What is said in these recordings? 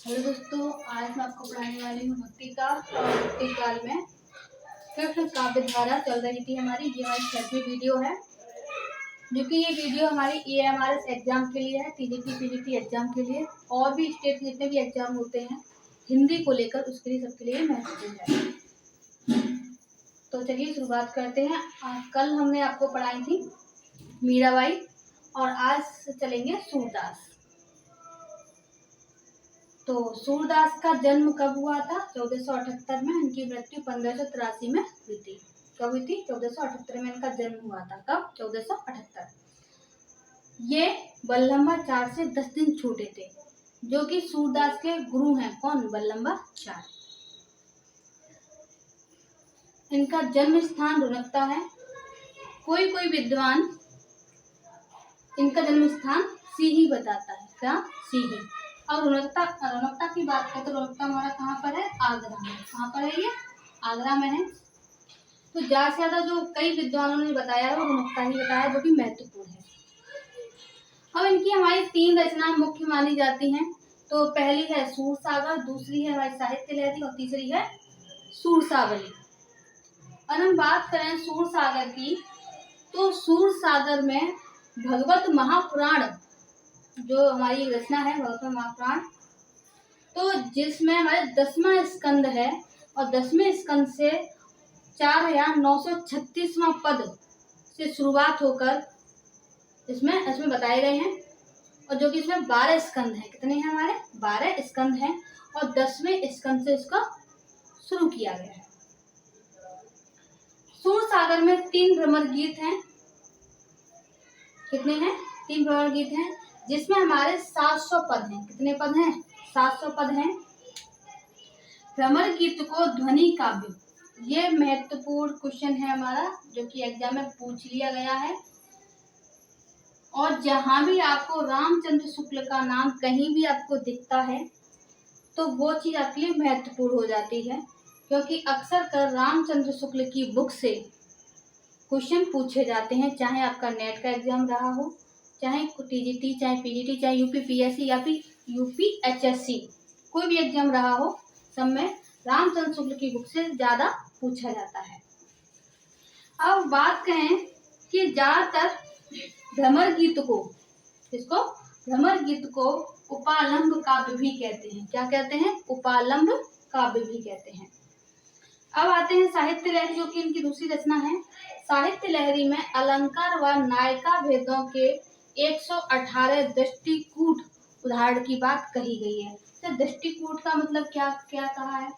Hello दोस्तों, आज मैं आपको पढ़ाने वाली हूँ भक्ति का। और भक्ति काल में कृष्ण काव्य धारा चल रही थी हमारी। ये हमारी 6वीं वीडियो है, जो कि ये वीडियो हमारी AMRS एग्जाम के लिए है, TGT PGT एग्जाम के लिए, और भी स्टेट के जितने भी एग्जाम होते हैं हिंदी को लेकर, उसके लिए सबके लिए महत्वपूर्ण है। तो चलिए शुरुआत करते हैं। कल हमने आपको पढ़ाई थी मीराबाई और आज चलेंगे सूरदास। तो सूरदास का जन्म कब हुआ था? 1478 में। इनकी मृत्यु 1583 में हुई थी। कब हुई थी? 1478 में इनका जन्म हुआ था। कब? 1478। ये बल्लभाचार्य से 10 दिन छोटे थे, जो कि सूरदास के गुरु हैं। कौन? बल्लभाचार्य। इनका जन्म स्थान रुनकता है। कोई कोई विद्वान इनका जन्म स्थान सीही बताता है। क्या? सीही। और रुनकता की बात करें तो रुनकता हमारा कहाँ पर है? आगरा में। कहाँ पर है ये? आगरा में है। तो ज्यादा से ज्यादा जो कई विद्वानों ने बताया है वो रुनकता ही बताया, जो कि महत्वपूर्ण है। अब इनकी हमारी 3 रचनाएं मुख्य मानी जाती हैं। तो पहली है सूरसागर, दूसरी है हमारी साहित्य लहरी और तीसरी है सूरसावली। और हम बात करें सूरसागर की, तो सूरसागर में भगवत महापुराण, जो हमारी रचना है भगवत महापुराण, तो जिसमें हमारे 10वां स्कंद है और 10वें स्कंद से 4936वां पद से शुरुआत होकर इसमें बताए गए हैं। और जो कि इसमें 12 स्कंद हैं। कितने हैं हमारे? 12 स्कंद हैं। और 10वें स्कंद से इसका शुरू किया गया है। सूरसागर में 3 भ्रमर गीत हैं। कितने हैं? 3 भ्रमर गीत हैं, जिसमें हमारे 700 पद हैं। कितने पद हैं? 700 पद हैं। भ्रमर गीत को ध्वनि काव्य, ये महत्वपूर्ण क्वेश्चन है हमारा, जो कि एग्जाम में पूछ लिया गया है। और जहां भी आपको रामचंद्र शुक्ल का नाम कहीं भी आपको दिखता है, तो वो चीज आपके लिए महत्वपूर्ण हो जाती है, क्योंकि अक्सर कर रामचंद्र शुक्ल की बुक से क्वेश्चन पूछे जाते हैं। चाहे आपका नेट का एग्जाम रहा हो, चाहे TGT, चाहे PGT, चाहे UPPSC या फिर UPHSC, कोई भी एग्जाम रहा हो, सब में रामचंद्र शुक्ल की बुक से ज्यादा पूछा जाता है। अब बात करें कि ज्यादातर भ्रमर गीत को, इसको भ्रमर गीत को उपालंब काव्य भी कहते हैं। क्या कहते हैं? उपालंब काव्य भी कहते हैं। अब आते हैं साहित्य लहरी, जो कि इनकी दूसरी रचना है। साहित्य लहरी में अलंकार व नायिका भेदों के 118 दृष्टिकूट उदाहरण की बात कही गई है। तो दृष्टिकूट का मतलब क्या कहा है?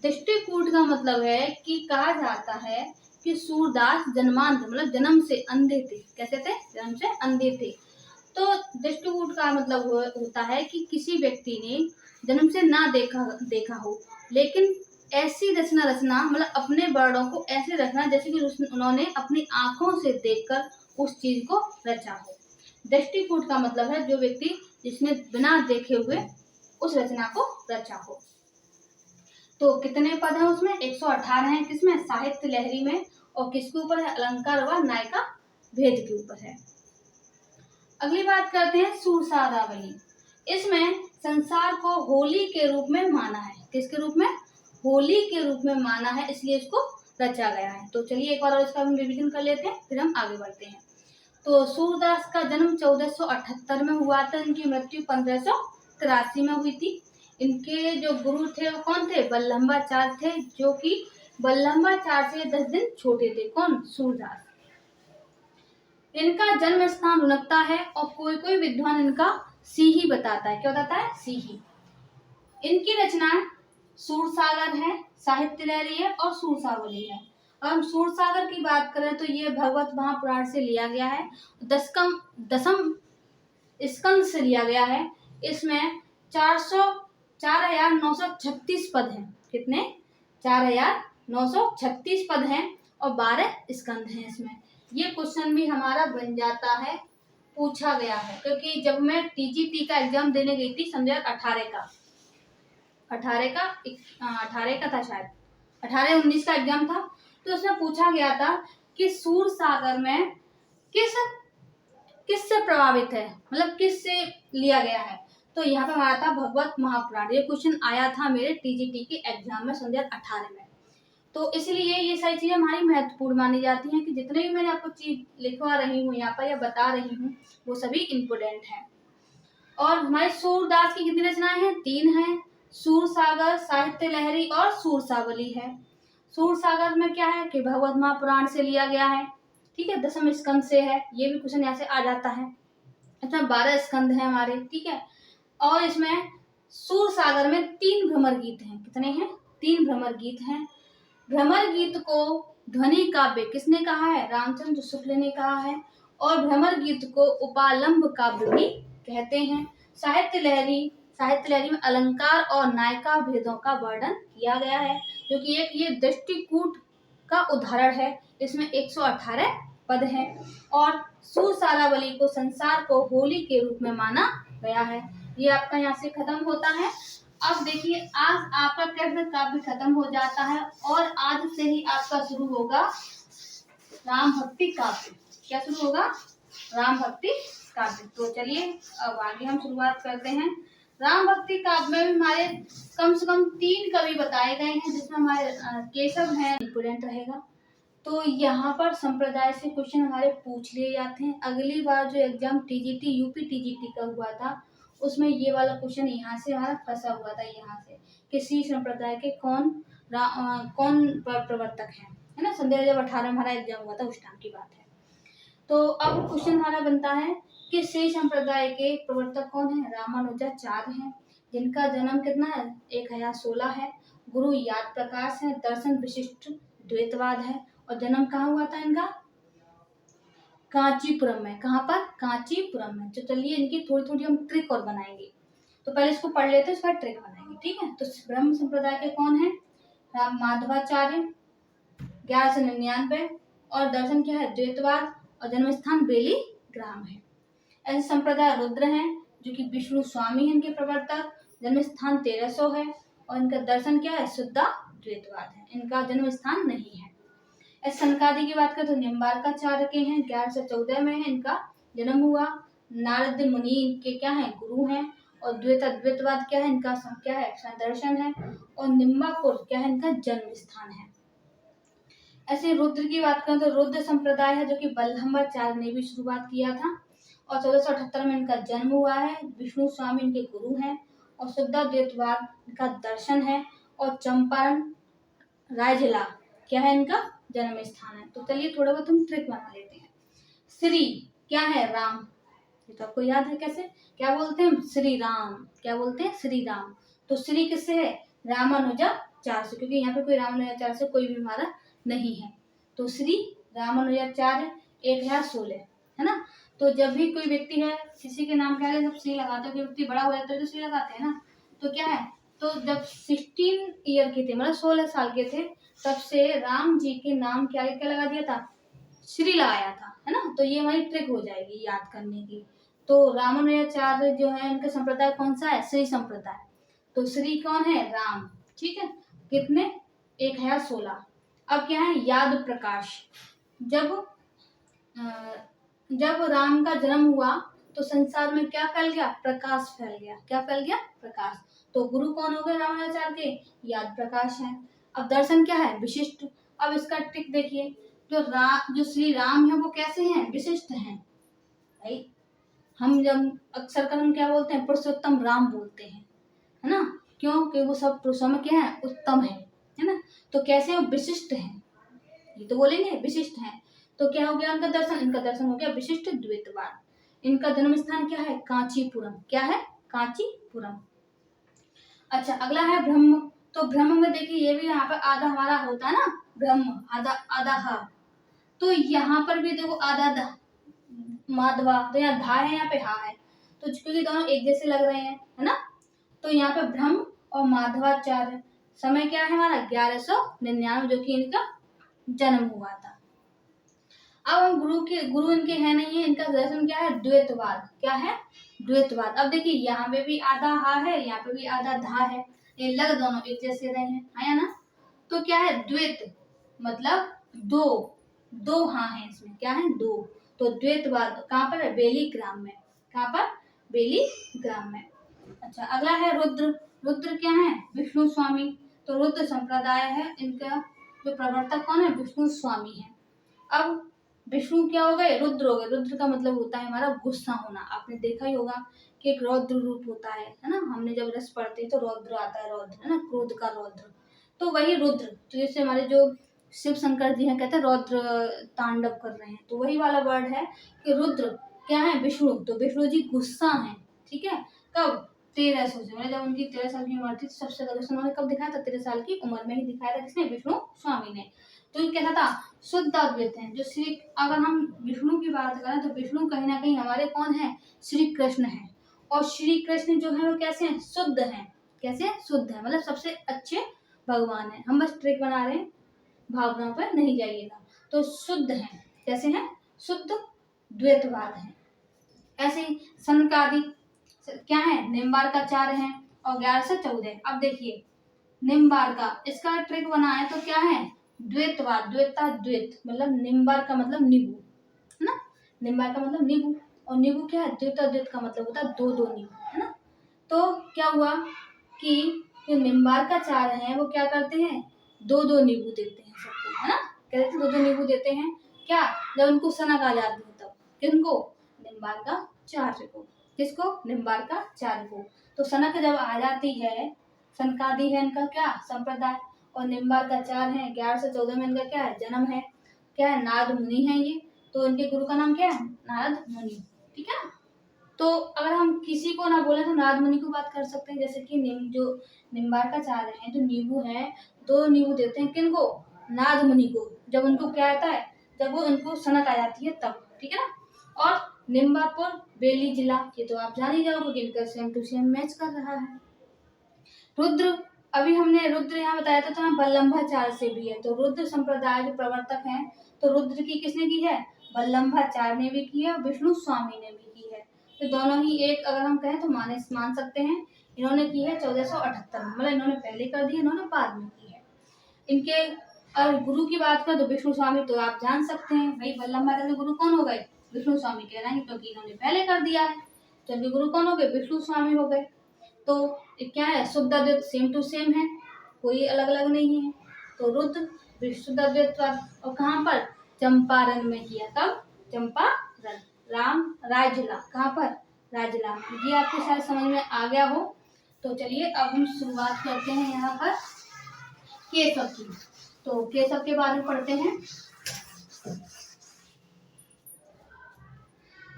दृष्टिकूट का मतलब है कि कहा जाता है कि सूरदास जन्मांध, मतलब जन्म से अंधे थे। कैसे थे? जन्म से अंधे थे। तो दृष्टिकूट का मतलब होता है कि किसी व्यक्ति ने जन्म से ना देखा हो, लेकिन ऐसी रचना, मतलब अपने वर्णों को ऐसे रखना जैसे कि उन्होंने अपनी आंखों से देखकर उस चीज को रचा हो। दृष्टिकूट का मतलब है जो व्यक्ति जिसने बिना देखे हुए उस रचना को रचा हो। तो कितने पद हैं उसमें? 118 हैं। किसमें? साहित्य लहरी में। और किसके ऊपर है? अलंकार व नायिका भेद के ऊपर है। अगली बात करते हैं सूरसावली। इसमें संसार को होली के रूप में माना है। किसके रूप में? होली के रूप में माना है, इसलिए इसको रचा गया है। तो चलिए एक बार और इसका हम रिवीजन कर लेते हैं, फिर हम आगे बढ़ते हैं। तो सूरदास का जन्म 1478 में हुआ था। इनकी मृत्यु 1583 में हुई थी। इनके जो गुरु थे वो कौन थे? बल्लभाचार्य थे, जो कि बल्लभाचार्य से 10 दिन छोटे थे। कौन? सूरदास। इनका जन्म स्थान रुनकता है और कोई कोई विद्वान इनका सीही बताता है। क्या बताता है? सीही। इनकी रचनाएं सूरसागर है, साहित्य लहरी है और सूरसावली है। और हम सूरसागर की बात करें तो ये भगवत महापुराण से लिया गया है। 10म स्कंद से लिया गया है। इसमें 4936 पद हैं। कितने? 4936 पद हैं और 12 स्कंद हैं इसमें। ये क्वेश्चन भी हमारा बन जाता है, पूछा गया है, क्योंकि जब मैं TGT का एग्जाम देने गई थी 2018 का 18 का था शायद, 18-19 का एग्जाम था, तो उसमें पूछा गया था कि सूरसागर में किससे प्रभावित है, मतलब किससे लिया गया है। तो यहाँ पे हमारा था भगवत महापुराण। ये क्वेश्चन आया था मेरे टीजीटी के एग्जाम में 2018 में। तो इसलिए ये सारी चीजें हमारी महत्वपूर्ण मानी जाती हैं कि जितने भी मैंने आपको चीज लिखवा रही हूँ यहाँ पर या बता रही हूँ वो सभी इम्पोर्टेंट है। और हमारे सूरदास की कितनी रचनाएं हैं? 3 हैं। सूरसागर, साहित्य लहरी और सूरसावली है। सूरसागर में क्या है कि भगवत महापुराण से लिया गया है, ठीक है, 10वें स्कंद से है। ये भी क्वेश्चन यहाँ से आ जाता है। इसमें 12 स्कंद है हमारे, ठीक है। और इसमें सूरसागर में 3 भ्रमर गीत हैं। कितने हैं? 3 भ्रमर गीत हैं। भ्रमर गीत को ध्वनि काव्य किसने कहा है? रामचंद्र शुक्ल ने कहा है। और भ्रमर गीत को उपालंब काव्य भी कहते हैं। साहित्य लहरी में अलंकार और नायिका भेदों का वर्णन किया गया है, जो कि एक ये दृष्टिकूट का उदाहरण है। इसमें 118 पद हैं। और सूरसारावली को संसार को होली के रूप में माना गया है। ये आपका यहाँ से खत्म होता है। अब देखिए, आज आपका कृष्ण काव्य खत्म हो जाता है और आज से ही आपका शुरू होगा राम भक्ति काव्य। क्या शुरू होगा? राम भक्ति काव्य। तो चलिए अब आगे हम शुरुआत करते हैं। राम भक्ति काव्य में हमारे कम से कम 3 कवि बताए गए हैं, जिसमें हमारे केशव हैं, इंपोर्टेंट रहेगा। तो यहाँ पर संप्रदाय से क्वेश्चन हमारे पूछ लिए जाते हैं। अगली बार जो एग्जाम टीजीटी यूपी टीजीटी का हुआ था उसमें ये वाला क्वेश्चन यहाँ से हमारा फंसा हुआ था, यहाँ से किसी संप्रदाय के कौन प्रवर्तक है ना। 2018 में हमारा एग्जाम हुआ था, उस टाइम की बात है। तो अब क्वेश्चन हमारा बनता है कि श्री संप्रदाय के प्रवर्तक कौन है? रामानुजाचार्य हैं, जिनका जन्म कितना है? 1016 है। गुरु याद प्रकाश है। दर्शन विशिष्ट द्वैतवाद है। और जन्म कहाँ हुआ था इनका? कांचीपुरम में। कहाँ पर? कांचीपुरम में। तो चलिए इनकी थोड़ी थोड़ी हम ट्रिक और बनाएंगे। तो पहले इसको पढ़ लेते हैं, उसके बाद ट्रिक बनाएंगे, ठीक है। तो ब्रह्म संप्रदाय के कौन है? राम माधवाचार्य, 1199। और दर्शन क्या है? द्वैतवाद। और जन्म स्थान बेली ग्राम है। ऐसे संप्रदाय रुद्र हैं, जो कि विष्णु स्वामी है इनके प्रवर्तक। जन्म स्थान 1300 है। और इनका दर्शन क्या है? शुद्ध द्वैतवाद है। इनका जन्म स्थान नहीं है। सनकादि की बात करें तो निम्बार्काचार्य के हैं, 1114 में है इनका जन्म हुआ। नारद मुनि इनके क्या है? गुरु हैं। और द्वैतवाद क्या है इनका? क्या है? दर्शन है। और निम्बापुर क्या है? इनका जन्म स्थान है। ऐसे रुद्र की बात करें तो रुद्र संप्रदाय है, जो कि वल्लभाचार्य ने भी शुरुआत किया था। और 1478 में इनका जन्म हुआ है। विष्णु स्वामी इनके गुरु हैं। और शुद्ध द्वैतवाद इनका दर्शन है। और चंपारण रायजिला क्या है? इनका जन्म स्थान है। तो चलिए थोड़ा बहुत हम ट्रिक बना लेते हैं। श्री क्या है? राम। ये तो आपको याद है कैसे? क्या बोलते हैं? श्री राम। क्या बोलते हैं? श्री राम। तो श्री किससे है? रामानुजाचार्य से, क्योंकि यहाँ पे कोई रामानुजाचार्य से कोई भी हमारा नहीं है। तो श्री रामानुजाचार्य 1016 है ना। तो जब भी कोई व्यक्ति है, किसी के नाम के आगे जब श्री लगाते हैं, कोई व्यक्ति बड़ा हो जाता है तो श्री लगाते हैं ना। तो क्या है? तो जब 16 ईयर के थे, मतलब 16 साल के थे, तब से राम जी के नाम के आगे क्या लगा दिया था? श्री लगाया था, है ना। तो ये हमारी ट्रिक हो जाएगी याद करने की। तो रामानुजाचार्य जो है इनका संप्रदाय कौन सा है? श्री संप्रदाय। तो श्री कौन है? राम, ठीक है। कितने? 1016। अब क्या है? याद प्रकाश। जब राम का जन्म हुआ तो संसार में क्या फैल गया? प्रकाश फैल गया। क्या फैल गया? प्रकाश। तो गुरु कौन हो गए रामानुजाचार्य के? याद प्रकाश है। अब दर्शन क्या है? विशिष्ट। अब इसका ट्रिक देखिए, जो श्री राम है वो कैसे हैं? विशिष्ट हैं भाई। हम जब अक्सर कर हम क्या बोलते हैं? पुरुषोत्तम राम बोलते हैं, है ना। क्योंकि वो सब पुरुषों में क्या है? उत्तम है ना। तो कैसे हैं? विशिष्ट हैं। ये तो बोलेंगे विशिष्ट हैं। तो क्या हो गया उनका दर्शन? इनका दर्शन हो गया विशिष्ट द्वैतवाद। इनका जन्म स्थान क्या है? कांचीपुरम। क्या है? कांचीपुरम। अच्छा, अगला है ब्रह्म। तो ब्रह्म में देखिए, ये भी यहाँ पर आधा हमारा होता है ना, ब्रह्म आधा आधा हा। तो यहाँ पर भी देखो आधा धा, माधवा। तो यहाँ धा है, यहाँ पे हा है। तो क्योंकि दोनों एक जैसे लग रहे हैं, है ना। तो यहाँ पे ब्रह्म और माधवाचार्य। समय क्या है हमारा? 1199, जो कि इनका जन्म हुआ था। अब हम गुरु इनके हैं नहीं है। इनका दर्शन क्या है? द्वैतवाद। क्या है? द्वैतवाद। अब देखिए, यहाँ पे भी आधा हा है, यहाँ पे भी आधा धा है। ये लग दोनों एक जैसे रहे हैं, है ना। तो क्या है? द्वैत मतलब दो हाँ है इसमें। क्या है? दो। तो द्वैतवाद कहाँ पर है? बेली ग्राम में। कहाँ पर? बेली ग्राम में। अच्छा, अगला है रुद्र। रुद्र क्या है? विष्णु स्वामी। तो रुद्र संप्रदाय है, इनका जो प्रवर्तक कौन है? विष्णु स्वामी है। अब विष्णु क्या हो गए? रुद्र हो गए। रुद्र का मतलब होता है हमारा गुस्सा होना। आपने देखा ही होगा कि एक रौद्र रूप होता है ना, हमने जब रस पढ़ते हैं तो रौद्र आता है, रौद्र है ना, क्रोध का रौद्र। तो वही रुद्र, तो जैसे हमारे जो शिव शंकर जी हैं, कहते हैं रौद्र तांडव कर रहे हैं, तो वही वाला वर्ड है कि रुद्र क्या है? विष्णु। तो विष्णु जी गुस्सा है, ठीक है। कब? 1300 से, मतलब जब उनकी 13 साल की उम्र थी, सबसे ज्यादा गुस्सा उन्होंने कब दिखाया था? 13 साल की उम्र में ही दिखाया था। किसने? विष्णु स्वामी ने। तो ये कैसा था? शुद्ध अद्वैत है। जो श्री, अगर हम विष्णु की बात करें तो विष्णु कहीं ना कहीं हमारे कौन है? श्री कृष्ण है। और श्री कृष्ण जो है वो कैसे हैं? शुद्ध हैं। कैसे? शुद्ध है, मतलब सबसे अच्छे भगवान है। हम बस ट्रिक बना रहे हैं, भावनाओं पर नहीं जाइएगा। तो शुद्ध है। कैसे हैं? शुद्ध द्वैतवाद है। ऐसे ही सनकादि क्या है? निम्बार्काचार्य है और 11 से 14। अब देखिए निम्बार्का, इसका ट्रिक बनाए तो क्या है? द्वैतवाद, द्वैता द्वैत, मतलब निम्बार का मतलब नींबू, है ना। निम्बार का मतलब नींबू, और नींबू क्या है? द्वैता द्वैत का मतलब होता है दो दो नींबू, है ना। तो क्या हुआ कि जो निम्बार्काचार्य हैं वो क्या करते हैं? दो दो नींबू देते हैं सबको, है ना। क्या देते हैं? दो दो नींबू देते हैं। क्या? जब उनको सनक आ जाती है तब। किनको? निम्बार्काचार्य को। किसको? निम्बार्काचार्य को। तो सनक जब आ जाती है, सनकादि है इनका क्या? संप्रदाय। और निम्बार्काचार्य है, 11 से 14 में इनका क्या है? जन्म है। क्या है? नारद मुनि है ये। तो इनके गुरु का नाम क्या है? नारद मुनि, ठीक है ना। तो अगर हम किसी को ना बोले तो नारद मुनि को बात कर सकते हैं। जैसे कि जो निम्बार्काचार्य हैं, जो नींबू हैं, दो नींबू देते हैं किनको? नारद मुनि को। जब उनको क्या आता है? जब वो उनको सनक आ जाती है तब, ठीक है ना। और निम्बापुर बेली जिला, ये तो आप जान ही जाओगे कि इनका सेम टू सेम मैच कर रहा है। रुद्र, अभी हमने रुद्र यहाँ बताया था, तो यहाँ वल्लभाचार्य से भी है। तो रुद्र संप्रदाय जो प्रवर्तक हैं, तो रुद्र की किसने की है? वल्लभाचार्य ने भी की है और विष्णु स्वामी ने भी की है। तो दोनों ही एक, अगर हम कहें तो मान सकते हैं। इन्होंने की है 1478 में, मतलब इन्होंने पहले कर दी, इन्होंने बाद में की है। इनके और गुरु की बात करें तो विष्णु स्वामी, तो आप जान सकते हैं भाई वल्लभाचार्य के गुरु कौन हो गए? विष्णु स्वामी कहलाएंगे, क्योंकि इन्होंने पहले कर दिया है। तो इनके गुरु कौन हो गए? विष्णु स्वामी हो गए। तो ये क्या है? शुद्ध अद्वैत सेम टू सेम है, कोई अलग अलग नहीं है। तो रुद्र शुद्ध अद्वैत, और कहाँ पर? चंपारण में किया। कब? चंपारण, राम राजला, कहाँ पर? राजला। ये आपको शायद समझ में आ गया हो। तो चलिए अब हम शुरुआत करते हैं यहाँ पर केशव की। तो केशव के बारे में पढ़ते हैं।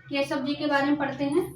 केशव जी के बारे में पढ़ते हैं।